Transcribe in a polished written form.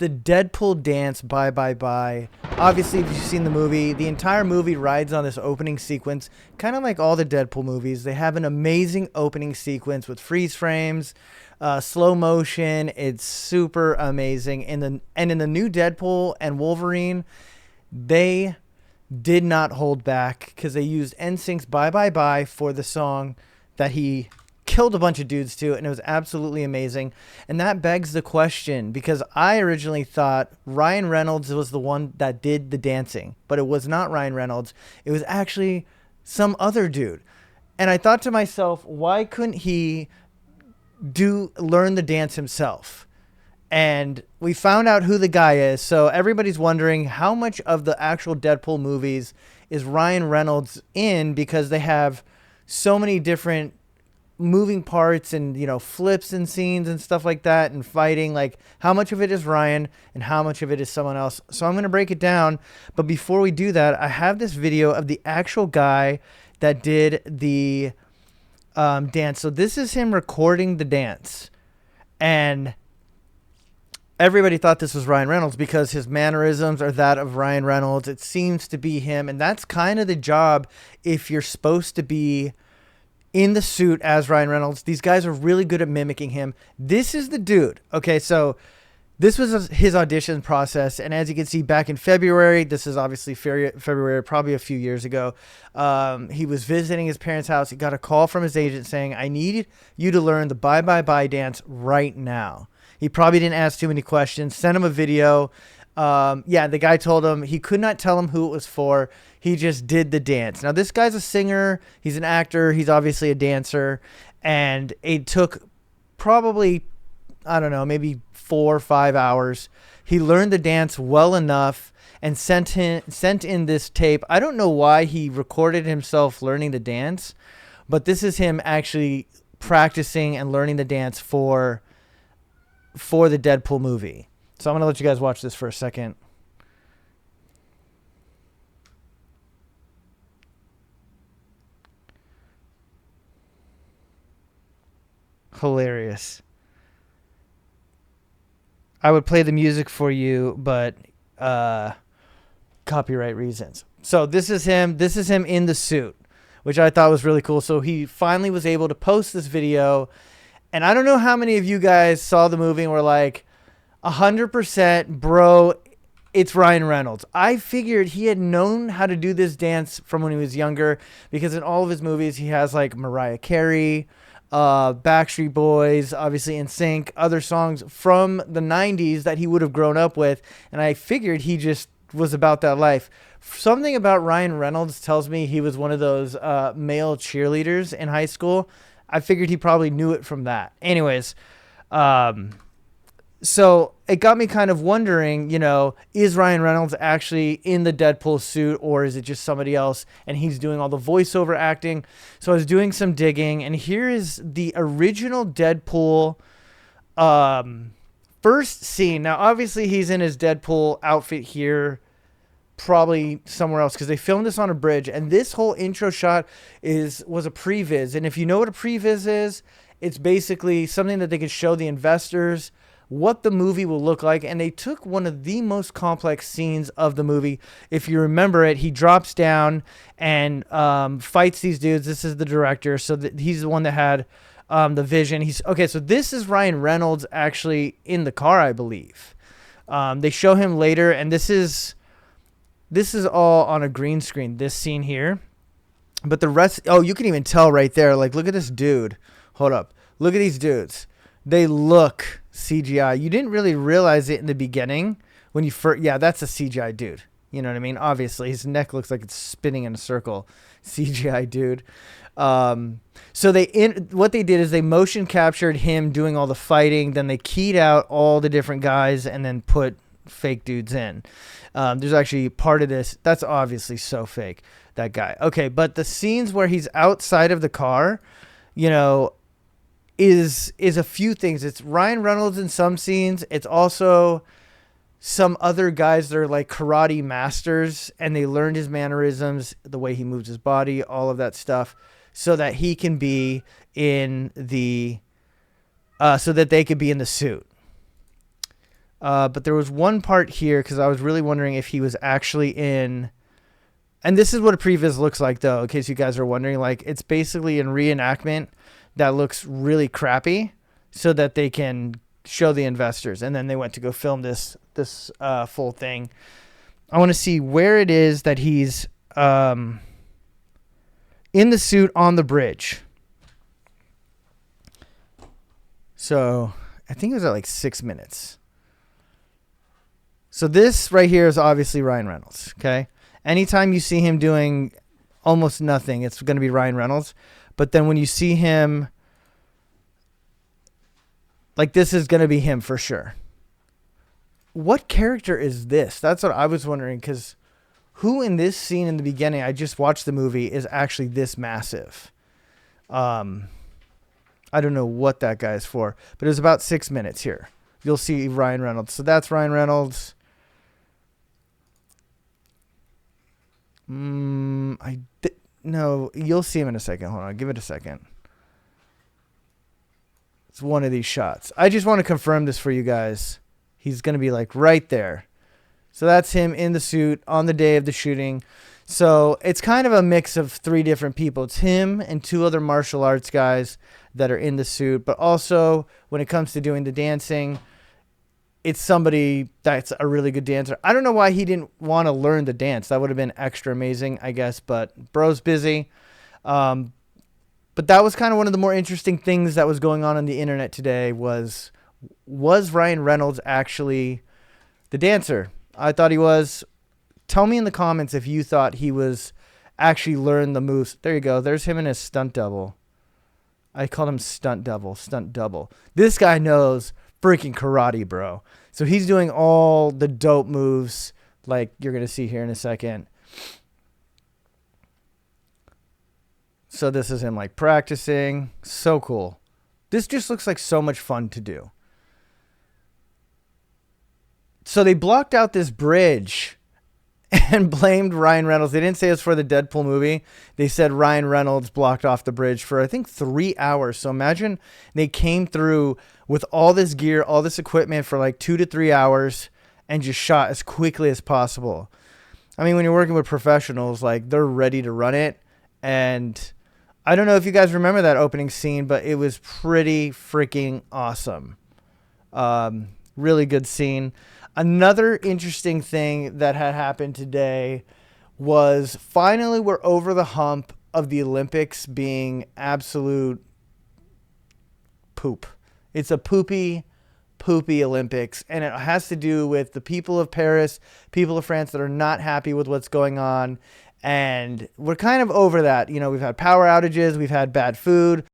the Deadpool dance, Bye Bye Bye. Obviously, if you've seen the movie, the entire movie rides on this opening sequence, kind of like all the Deadpool movies. They have an amazing opening sequence with freeze frames, slow motion. It's super amazing. In the new Deadpool and Wolverine, they did not hold back because they used NSYNC's Bye Bye Bye for the song that he killed a bunch of dudes to, and it was absolutely amazing. And that begs the question, because I originally thought Ryan Reynolds was the one that did the dancing, but it was not Ryan Reynolds. It was actually some other dude. And I thought to myself, why couldn't he learn the dance himself? And we found out who the guy is. So everybody's wondering how much of the actual Deadpool movies is Ryan Reynolds in, because they have so many different moving parts and, you know, flips and scenes and stuff like that, and fighting. Like, how much of it is Ryan and how much of it is someone else? So I'm going to break it down. But before we do that, I have this video of the actual guy that did the dance. So this is him recording the dance. And everybody thought this was Ryan Reynolds because his mannerisms are that of Ryan Reynolds. It seems to be him. And that's kind of the job if you're supposed to be in the suit as Ryan Reynolds. These guys are really good at mimicking him. This is the dude. Okay, so this was his audition process. And as you can see, back in February, this is obviously February, probably a few years ago, he was visiting his parents' house. He got a call from his agent saying, I need you to learn the Bye Bye Bye dance right now. He probably didn't ask too many questions. Sent him a video. Yeah, the guy told him he could not tell him who it was for. He just did the dance. Now, this guy's a singer. He's an actor. He's obviously a dancer. And it took probably, I don't know, maybe 4 or 5 hours. He learned the dance well enough and sent in this tape. I don't know why he recorded himself learning the dance, but this is him actually practicing and learning the dance for the Deadpool movie. So I'm going to let you guys watch this for a second. Hilarious. I would play the music for you, but copyright reasons. So this is him. This is him in the suit, which I thought was really cool. So he finally was able to post this video. And I don't know how many of you guys saw the movie and were like, 100%, bro, it's Ryan Reynolds. I figured he had known how to do this dance from when he was younger, because in all of his movies, he has like Mariah Carey, Backstreet Boys, obviously NSYNC, other songs from the 90s that he would have grown up with. And I figured he just was about that life. Something about Ryan Reynolds tells me he was one of those male cheerleaders in high school. I figured he probably knew it from that. Anyways, so it got me kind of wondering, you know, is Ryan Reynolds actually in the Deadpool suit, or is it just somebody else and he's doing all the voiceover acting? So I was doing some digging, and here is the original Deadpool first scene. Now, obviously, he's in his Deadpool outfit here, probably somewhere else, because they filmed this on a bridge. And this whole intro shot was a previs. And if you know what a previs is, it's basically something that they could show the investors what the movie will look like. And they took one of the most complex scenes of the movie. If you remember it, he drops down and fights these dudes. This is the director. So he's the one that had the vision. Okay, so this is Ryan Reynolds actually in the car, I believe. They show him later, and this is all on a green screen, this scene here. But the rest, oh, you can even tell right there. Like, look at this dude. Hold up. Look at these dudes. They look CGI. You didn't really realize it in the beginning when you first, yeah, that's a CGI dude. You know what I mean? Obviously, his neck looks like it's spinning in a circle. CGI dude. So what they did is they motion captured him doing all the fighting. Then they keyed out all the different guys and then put fake dudes in. There's actually part of this that's obviously so fake, that guy. Okay, but the scenes where he's outside of the car, you know, is a few things. It's Ryan Reynolds in some scenes. It's also some other guys that are like karate masters, and they learned his mannerisms, the way he moves his body, all of that stuff, so that he can be in the so that they could be in the suit. But there was one part here because I was really wondering if he was actually in. And this is what a previs looks like, though, in case you guys are wondering. Like, it's basically a reenactment that looks really crappy so that they can show the investors. And then they went to go film this full thing. I want to see where it is that he's in the suit on the bridge. So I think it was at like 6 minutes. So this right here is obviously Ryan Reynolds, okay? Anytime you see him doing almost nothing, it's going to be Ryan Reynolds. But then when you see him, like, this is going to be him for sure. What character is this? That's what I was wondering, because who in this scene in the beginning, I just watched the movie, is actually this massive? I don't know what that guy's for, but it was about 6 minutes here. You'll see Ryan Reynolds. So that's Ryan Reynolds. No, you'll see him in a second. Hold on, give it a second. It's one of these shots. I just want to confirm this for you guys. He's going to be like right there. So that's him in the suit on the day of the shooting. So it's kind of a mix of 3 different people. It's him and 2 other martial arts guys that are in the suit. But also, when it comes to doing the dancing, it's somebody that's a really good dancer. I don't know why he didn't want to learn the dance. That would have been extra amazing, I guess. But bro's busy. But that was kind of one of the more interesting things that was going on the internet today was Ryan Reynolds actually the dancer? I thought he was. Tell me in the comments if you thought he was actually learned the moves. There you go. There's him and his stunt double. I called him stunt double. This guy knows freaking karate, bro. So he's doing all the dope moves like you're going to see here in a second. So this is him like practicing. So cool. This just looks like so much fun to do. So they blocked out this bridge and blamed Ryan Reynolds. They didn't say it was for the Deadpool movie. They said Ryan Reynolds blocked off the bridge for, I think, 3 hours. So imagine they came through with all this gear, all this equipment for like 2 to 3 hours and just shot as quickly as possible. I mean, when you're working with professionals, like, they're ready to run it. And I don't know if you guys remember that opening scene, but it was pretty freaking awesome. Really good scene. Another interesting thing that had happened today was finally we're over the hump of the Olympics being absolute poop. It's a poopy Olympics, and it has to do with the people of Paris, people of France that are not happy with what's going on, and we're kind of over that. You know, we've had power outages, we've had bad food,